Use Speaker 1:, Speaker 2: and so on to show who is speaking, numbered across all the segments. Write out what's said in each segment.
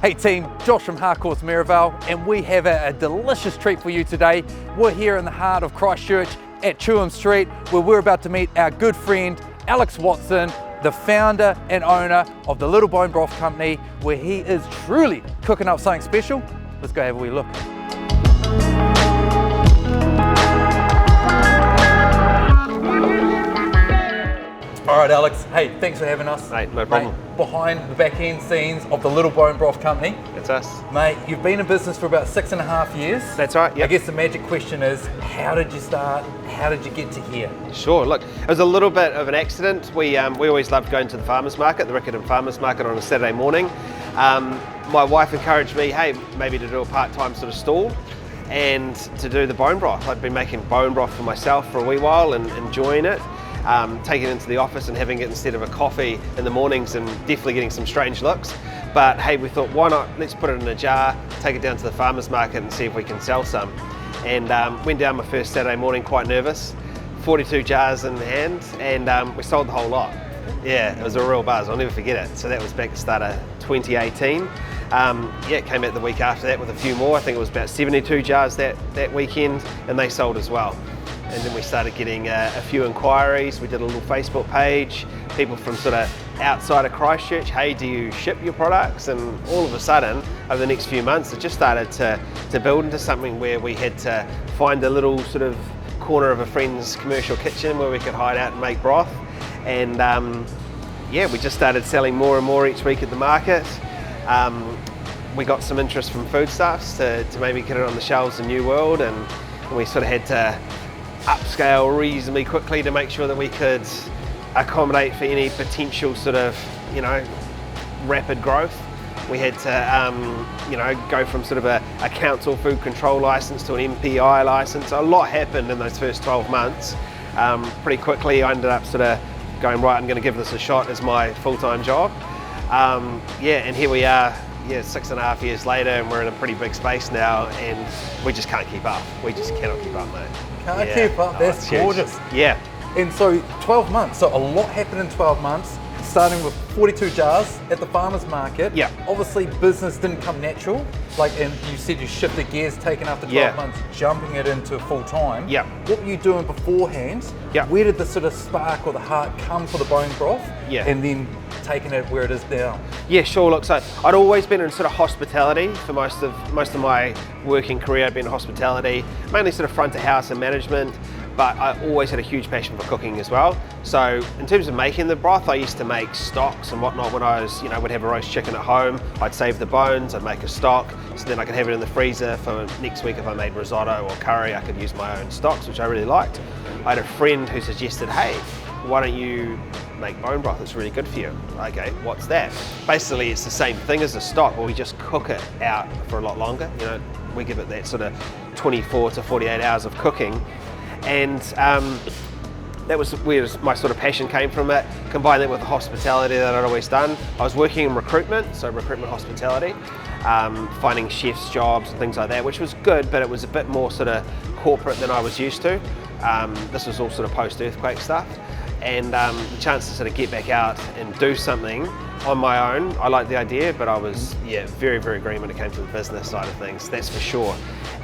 Speaker 1: Hey team, Josh from 𝙎𝙤𝙢𝙚𝙘𝙪, and we have a delicious treat for you today. We're here in the heart of Christchurch at Chewham Street, where we're about to meet our good friend Alex Watson, the founder and owner of the Little Bone Broth Company, where he is truly cooking up something special. Let's go have a wee look. All right, Alex. Hey, thanks for having us.
Speaker 2: Mate, no problem.
Speaker 1: Mate, behind the back end scenes of the Little Bone Broth Company.
Speaker 2: That's us.
Speaker 1: Mate, you've been in business for about 6.5 years.
Speaker 2: That's right, yeah.
Speaker 1: I guess the magic question is, how did you start? How did you get to here?
Speaker 2: Sure, look, it was a little bit of an accident. We always loved going to the farmers market, the Riccarton Market on a Saturday morning. My wife encouraged me, hey, maybe to do a part-time sort of stall and to do the bone broth. I'd been making bone broth for myself for a wee while and enjoying it. Taking it into the office and having it instead of a coffee in the mornings, and definitely getting some strange looks. But hey, we thought, why not, let's put it in a jar, take it down to the farmers market and see if we can sell some. And went down my first Saturday morning quite nervous, 42 jars in hand, and we sold the whole lot. Yeah, it was a real buzz, I'll never forget it. So that was back at the start of 2018. Yeah, came out the week after that with a few more. I think it was about 72 jars that weekend, and they sold as well. And then we started getting a few inquiries. We did a little Facebook page, people from sort of outside of Christchurch, hey, do you ship your products? And all of a sudden, over the next few months, it just started to build into something where we had to find a little sort of corner of a friend's commercial kitchen where we could hide out and make broth. And yeah, we just started selling more and more each week at the market. We got some interest from foodstuffs to maybe get it on the shelves in New World, and we sort of had to upscale reasonably quickly to make sure that we could accommodate for any potential sort of, you know, rapid growth. We had to, you know, go from sort of a council food control license to an MPI license. A lot happened in those first 12 months. Pretty quickly I ended up sort of going, right, I'm going to give this a shot as my full-time job. Yeah, and here we are, yeah, 6.5 years later, and we're in a pretty big space now, and we just can't keep up. We just cannot keep up, mate.
Speaker 1: Can't keep up, that's gorgeous.
Speaker 2: Yeah.
Speaker 1: And so 12 months, so a lot happened in 12 months, starting with 42 jars at the farmer's market.
Speaker 2: Yeah.
Speaker 1: Obviously business didn't come natural, like, and you said you shifted gears, taken after 12 months, jumping it into full time.
Speaker 2: Yeah.
Speaker 1: What were you doing beforehand?
Speaker 2: Yeah.
Speaker 1: Where did the sort of spark or the heart come for the bone broth?
Speaker 2: Yeah.
Speaker 1: And then taking it where it is now?
Speaker 2: Yeah, sure. Look, so I'd always been in sort of hospitality for most of my working career. I'd been in hospitality, mainly sort of front of house and management, but I always had a huge passion for cooking as well. So in terms of making the broth, I used to make stocks and whatnot when I was, you know, would have a roast chicken at home. I'd save the bones, I'd make a stock, so then I could have it in the freezer for next week. If I made risotto or curry, I could use my own stocks, which I really liked. I had a friend who suggested, hey, why don't you make bone broth? It's really good for you. Okay, what's that? Basically, it's the same thing as a stock, but we just cook it out for a lot longer. You know, we give it that sort of 24 to 48 hours of cooking. And that was where my sort of passion came from it. Combine that with the hospitality that I'd always done. I was working in recruitment, so recruitment hospitality, finding chefs jobs and things like that, which was good, but it was a bit more sort of corporate than I was used to. This was all sort of post-earthquake stuff. And the chance to sort of get back out and do something on my own, I liked the idea, but I was, yeah, very, very green when it came to the business side of things, that's for sure.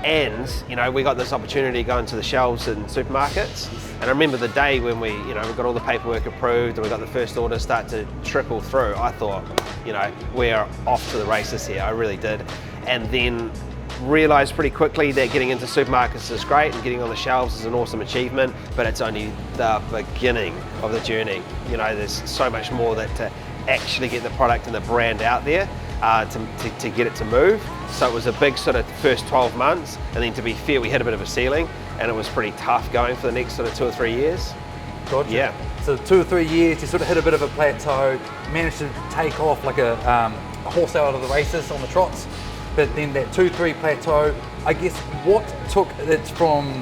Speaker 2: And, you know, we got this opportunity to go into the shelves in supermarkets. And I remember the day when we got all the paperwork approved and we got the first order start to trickle through. I thought, you know, we're off to the races here, I really did. And then realised pretty quickly that getting into supermarkets is great and getting on the shelves is an awesome achievement, but it's only the beginning of the journey. You know, there's so much more that to actually get the product and the brand out there to get it to move. So it was a big sort of first 12 months, and then to be fair, we hit a bit of a ceiling, and it was pretty tough going for the next sort of 2 or 3 years.
Speaker 1: Gotcha.
Speaker 2: Yeah.
Speaker 1: So 2 or 3 years, you sort of hit a bit of a plateau, managed to take off like a horse out of the races on the trots. But then that 2-3 plateau, I guess what took it from,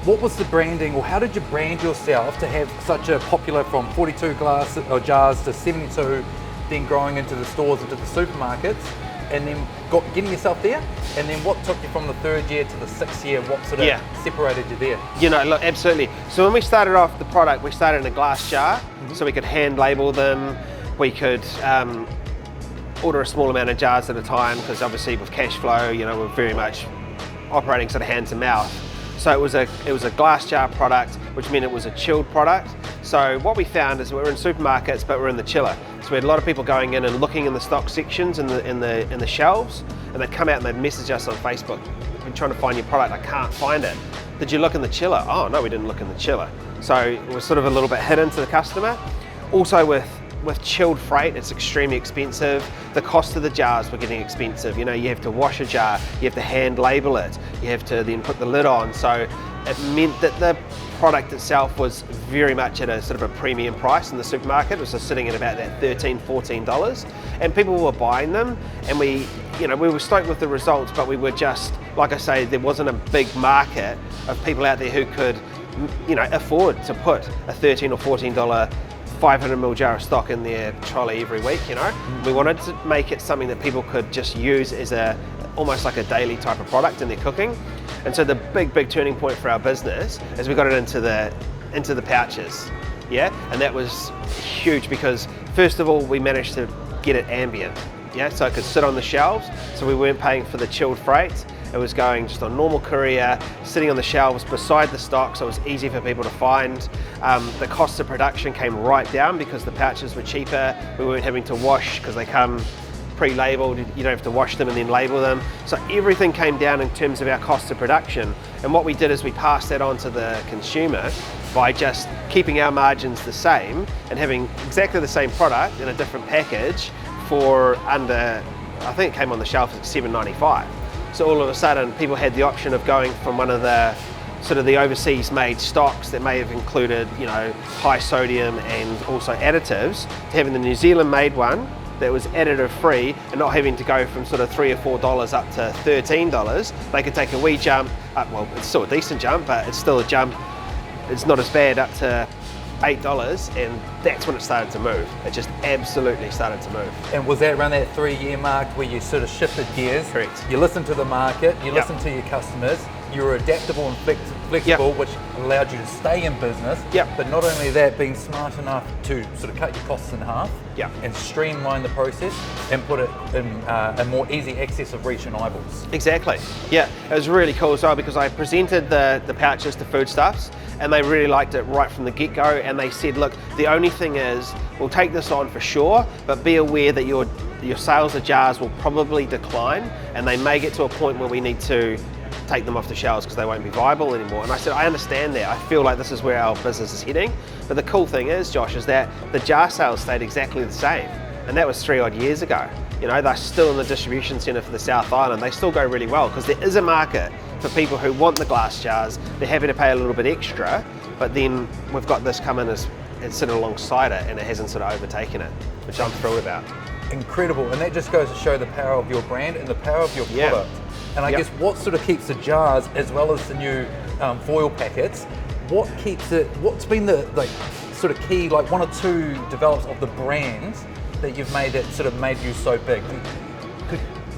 Speaker 1: what was the branding, or how did you brand yourself to have such a popular, from 42 jars to 72, then growing into the stores, into the supermarkets? and then getting yourself there, and then what took you from the 3rd year to the 6th year? What sort of separated you there?
Speaker 2: You know, look, absolutely. So when we started off the product, we started in a glass jar, so we could hand label them. We could order a small amount of jars at a time, because obviously with cash flow, you know, we're very much operating sort of hand to mouth. So it was a glass jar product, which meant it was a chilled product. So what we found is we're in supermarkets, but we're in the chiller. So we had a lot of people going in and looking in the stock sections in the shelves, and they'd come out and they'd message us on Facebook. I've been trying to find your product, I can't find it. Did you look in the chiller? Oh no, we didn't look in the chiller. So it was sort of a little bit hidden to the customer. Also with chilled freight, it's extremely expensive. The cost of the jars were getting expensive. You know, you have to wash a jar, you have to hand label it, you have to then put the lid on. So it meant that the product itself was very much at a sort of a premium price in the supermarket. It was just sitting at about that $13, $14. And people were buying them, and we were stoked with the results, but we were just, like I say, there wasn't a big market of people out there who could, you know, afford to put a $13 or $14 500ml jar of stock in their trolley every week, you know. We wanted to make it something that people could just use as almost like a daily type of product in their cooking. And so the big turning point for our business is we got it into the pouches, and that was huge, because first of all we managed to get it ambient, so it could sit on the shelves, so we weren't paying for the chilled freight. It was going just on normal courier, sitting on the shelves beside the stock, so it was easy for people to find. The cost of production came right down because the pouches were cheaper. We weren't having to wash because they come pre-labeled. You don't have to wash them and then label them. So everything came down in terms of our cost of production. And what we did is we passed that on to the consumer by just keeping our margins the same and having exactly the same product in a different package for under, I think it came on the shelf at $7.95. So all of a sudden people had the option of going from one of the sort of the overseas made stocks that may have included, you know, high sodium and also additives, to having the New Zealand made one that was additive free and not having to go from sort of $3 or $4 up to $13. They could take a wee jump up, well, it's still a decent jump, but it's still a jump. It's not as bad, up to $8, and that's when it started to move. It just absolutely started to move.
Speaker 1: And was that around that 3-year mark where you sort of shifted gears?
Speaker 2: Correct.
Speaker 1: You listened to the market, you listened to your customers, you were adaptable and flexible, which allowed you to stay in business. But not only that, being smart enough to sort of cut your costs in half and streamline the process and put it in a more easy access of reach and eyeballs.
Speaker 2: Exactly. Yeah, it was really cool as well, because I presented the pouches to Foodstuffs, and they really liked it right from the get-go, and they said, look, the only thing is, we'll take this on for sure, but be aware that your sales of jars will probably decline, and they may get to a point where we need to take them off the shelves because they won't be viable anymore. And I said, I understand that. I feel like this is where our business is heading. But the cool thing is, Josh, is that the jar sales stayed exactly the same. And that was 3 odd years ago. You know, they're still in the distribution centre for the South Island. They still go really well because there is a market for people who want the glass jars. They're happy to pay a little bit extra, but then we've got this coming as sitting alongside it, and it hasn't sort of overtaken it, which I'm thrilled about.
Speaker 1: Incredible, and that just goes to show the power of your brand and the power of your product. And I guess what sort of keeps the jars, as well as the new foil packets, what's been the sort of key, like 1 or 2 develops of the brands that you've made that sort of made you so big?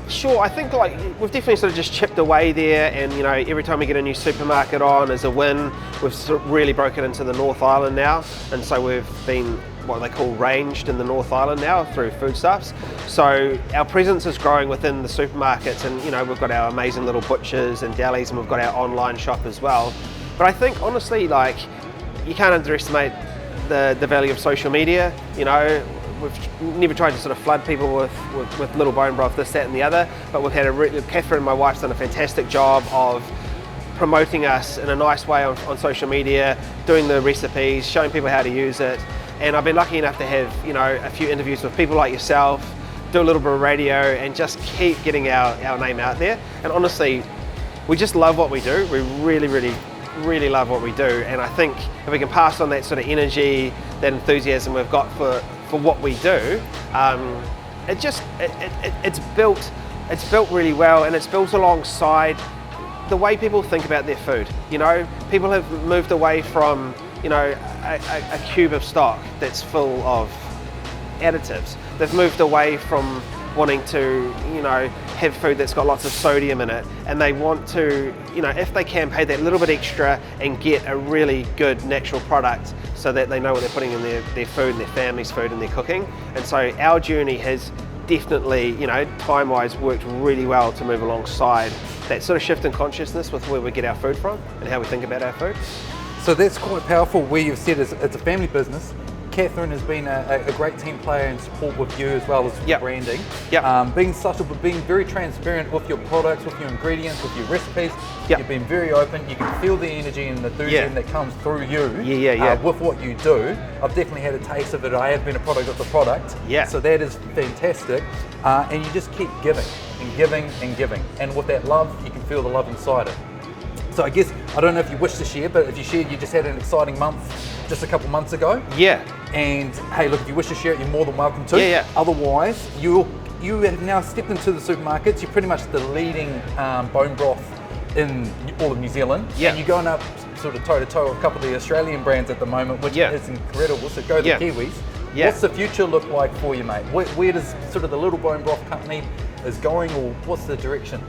Speaker 2: Sure, I think like we've definitely sort of just chipped away there, and you know, every time we get a new supermarket on is a win. We've sort of really broken into the North Island now, and so we've been what they call ranged in the North Island now through Foodstuffs. So our presence is growing within the supermarkets, and you know, we've got our amazing little butchers and delis, and we've got our online shop as well. But I think honestly, like, you can't underestimate the value of social media. You know, we've never tried to sort of flood people with Little Bone Broth, this, that and the other, but we've had Catherine, my wife's done a fantastic job of promoting us in a nice way on social media, doing the recipes, showing people how to use it. And I've been lucky enough to have, you know, a few interviews with people like yourself, do a little bit of radio, and just keep getting our name out there. And honestly, we just love what we do. We really love what we do. And I think if we can pass on that sort of energy, that enthusiasm we've got for what we do, it's built really well, and it's built alongside the way people think about their food. You know, people have moved away from, you know, a cube of stock that's full of additives. They've moved away from wanting to, have food that's got lots of sodium in it, and they want to, if they can, pay that little bit extra and get a really good natural product so that they know what they're putting in their food and their family's food and their cooking. And so our journey has definitely, time-wise worked really well to move alongside that sort of shift in consciousness with where we get our food from and how we think about our food.
Speaker 1: So that's quite powerful where you've said it's a family business. Catherine has been a great team player and support with you as well as with branding. Being subtle but being very transparent with your products, with your ingredients, with your recipes. You've been very open. You can feel the energy and the enthusiasm that comes through you with what you do. I've definitely had a taste of it. I have been a product of the product. So that is fantastic. And you just keep giving and giving and giving. And with that love, you can feel the love inside it. So I guess, I don't know if you wish to share, but if you shared, you just had an exciting month just a couple months ago. And hey, look, if you wish to share it, you're more than welcome to. Otherwise, you have now stepped into the supermarkets. You're pretty much the leading bone broth in all of New Zealand. And you're going up sort of toe to toe with a couple of the Australian brands at the moment, which is incredible. So go the Kiwis. What's the future look like for you, mate? Where does sort of the Little Bone Broth Company is going, or what's the direction?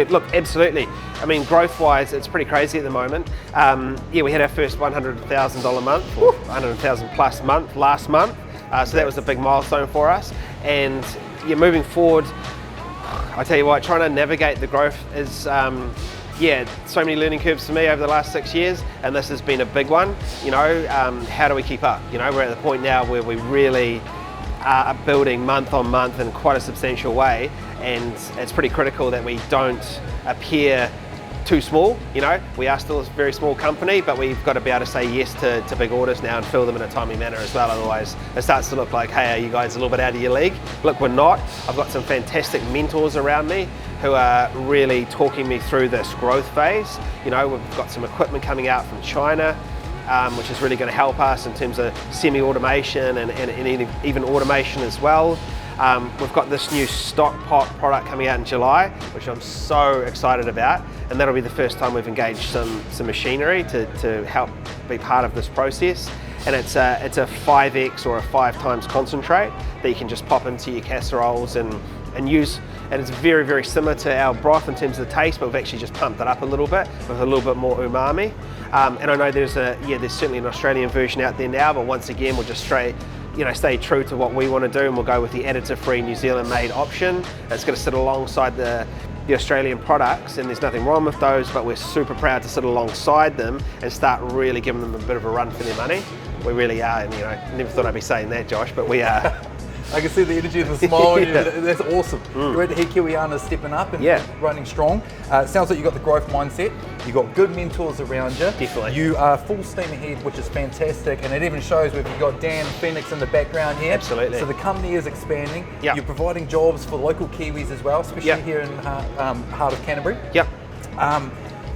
Speaker 2: Look, absolutely. I mean, growth-wise, it's pretty crazy at the moment. We had our first $100,000 month, or 100,000 plus month last month. So that was a big milestone for us. And moving forward, I tell you what, trying to navigate the growth is, so many learning curves for me over the last 6 years, and this has been a big one. How do we keep up? We're at the point now where we really are building month on month in quite a substantial way, and it's pretty critical that we don't appear too small. We are still a very small company, but we've got to be able to say yes to big orders now and fill them in a timely manner as well. Otherwise it starts to look like, hey, are you guys a little bit out of your league? Look, we're not. I've got some fantastic mentors around me who are really talking me through this growth phase. We've got some equipment coming out from China, which is really going to help us in terms of semi-automation and even automation as well. We've got this new stock pot product coming out in July, which I'm so excited about, and that'll be the first time we've engaged some machinery to help be part of this process. And it's a 5x or a 5 times concentrate that you can just pop into your casseroles and use. And it's very, very similar to our broth in terms of the taste, but we've actually just pumped it up a little bit with a little bit more umami. And I know there's certainly an Australian version out there now, but once again, we'll just stay true to what we want to do, and we'll go with the additive-free New Zealand-made option. It's going to sit alongside the Australian products, and there's nothing wrong with those, but we're super proud to sit alongside them and start really giving them a bit of a run for their money. We really are, and never thought I'd be saying that, Josh, but we are.
Speaker 1: I can see the energy and the smile. That's awesome. Great to hear 𝑘iwiana's stepping up and running strong. It sounds like you've got the growth mindset. You've got good mentors around you.
Speaker 2: Definitely.
Speaker 1: You are full steam ahead, which is fantastic. And it even shows we've got Dan and Phoenix in the background here.
Speaker 2: Absolutely.
Speaker 1: So the company is expanding. You're providing jobs for local Kiwis as well, especially here in heart of Canterbury.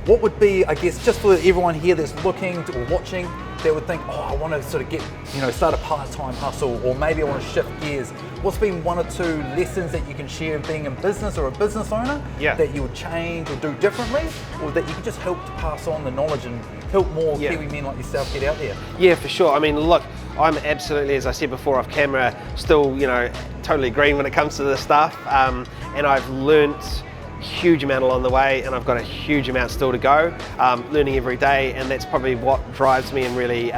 Speaker 1: What would be, I guess, just for everyone here that's looking or watching, that would think, oh, I want to sort of get, start a part-time hustle, or maybe I want to shift gears. What's been 1 or 2 lessons that you can share of being in business or a business owner that you would change or do differently, or that you could just help to pass on the knowledge and help more Kiwi men like yourself get out there?
Speaker 2: Yeah, for sure. I mean, look, I'm absolutely, as I said before off camera, still, totally green when it comes to this stuff, and I've learnt huge amount along the way, and I've got a huge amount still to go, learning every day, and that's probably what drives me and really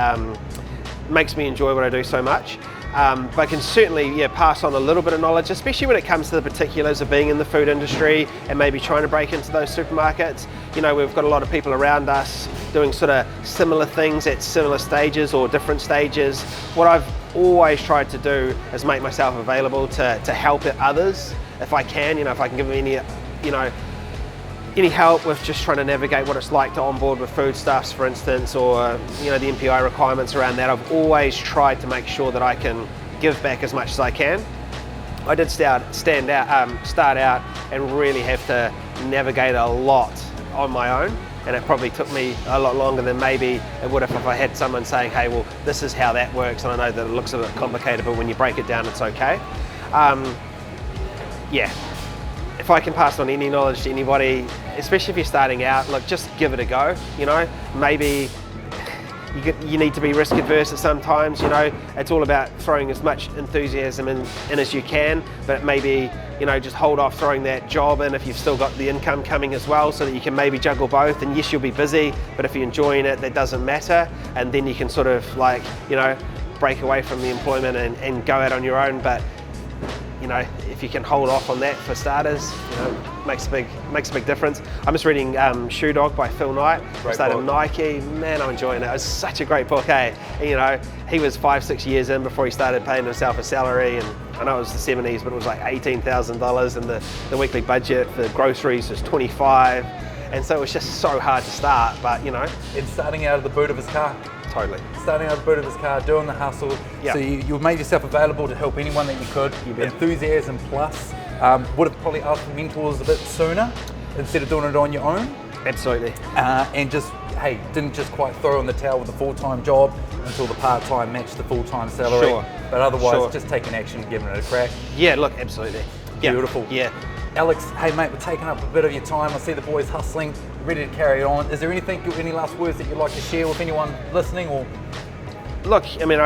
Speaker 2: makes me enjoy what I do so much. But I can certainly pass on a little bit of knowledge, especially when it comes to the particulars of being in the food industry and maybe trying to break into those supermarkets. We've got a lot of people around us doing sort of similar things at similar stages or different stages. What I've always tried to do is make myself available to help others if I can. If I can give them any help with just trying to navigate what it's like to onboard with foodstuffs, for instance, or the MPI requirements around that. I've always tried to make sure that I can give back as much as I can. I did start out and really have to navigate a lot on my own, and it probably took me a lot longer than maybe it would have if I had someone saying, hey, well, this is how that works. And I know that it looks a bit complicated, but when you break it down, it's okay. If I can pass on any knowledge to anybody, especially if you're starting out, look, just give it a go. Maybe you need to be risk adverse at sometimes. You know, it's all about throwing as much enthusiasm in as you can, but maybe, you know, just hold off throwing that job in if you've still got the income coming as well, so that you can maybe juggle both. And yes, you'll be busy, but if you're enjoying it, that doesn't matter. And then you can sort of like, you know, break away from the employment and go out on your own. But you know, if you can hold off on that for starters, you know, makes a big difference. I'm just reading Shoe Dog by Phil Knight. I started Nike. Man, I'm enjoying it. It was such a great book, eh? And, you know, he was 5-6 years in before he started paying himself a salary, and I know it was the 70s, but it was like $18,000, and the weekly budget for groceries was $25, and so it was just so hard to start. But you know,
Speaker 1: and starting out of the boot of his car.
Speaker 2: Totally.
Speaker 1: Starting out of the boot of his car, doing the hustle.
Speaker 2: Yep.
Speaker 1: So you made yourself available to help anyone that you could. Enthusiasm plus. Would have probably asked for mentors a bit sooner instead of doing it on your own.
Speaker 2: Absolutely.
Speaker 1: And just, hey, didn't just quite throw in the towel with a full-time job until the part-time matched the full-time salary.
Speaker 2: Sure.
Speaker 1: But otherwise,
Speaker 2: Sure.
Speaker 1: just taking action and giving it a crack.
Speaker 2: Yeah, look, absolutely.
Speaker 1: Beautiful.
Speaker 2: Yeah.
Speaker 1: Alex, hey mate, we're taking up a bit of your time. I see the boys hustling, ready to carry on. Is there any last words that you'd like to share with anyone listening? Or
Speaker 2: look, I mean,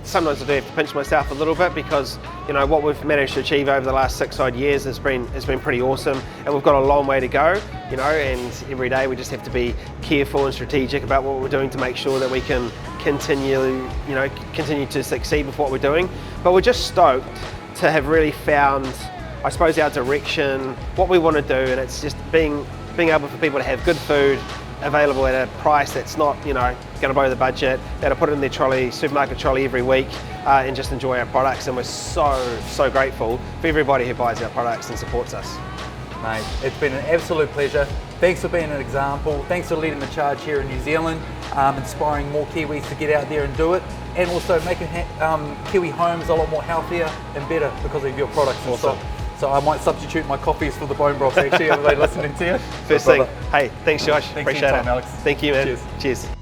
Speaker 2: sometimes I do have to pinch myself a little bit, because you know what we've managed to achieve over the last 6 odd years has been pretty awesome, and we've got a long way to go. You know, and every day we just have to be careful and strategic about what we're doing to make sure that we can continue to succeed with what we're doing. But we're just stoked to have really found, I suppose, our direction, what we want to do, and it's just being able for people to have good food available at a price that's not, you know, going to blow the budget, that to put it in their trolley, supermarket trolley every week, and just enjoy our products. And we're so grateful for everybody who buys our products and supports us.
Speaker 1: Mate, it's been an absolute pleasure. Thanks for being an example. Thanks for leading the charge here in New Zealand, inspiring more Kiwis to get out there and do it, and also making Kiwi homes a lot more healthier and better because of your products and stuff. So I might substitute my coffees for the bone broth actually. Are they listening to you?
Speaker 2: First thing, hey, thanks Josh,
Speaker 1: Thanks
Speaker 2: appreciate
Speaker 1: for your
Speaker 2: it.
Speaker 1: time, Alex.
Speaker 2: Thank you, man.
Speaker 1: Cheers.
Speaker 2: Cheers.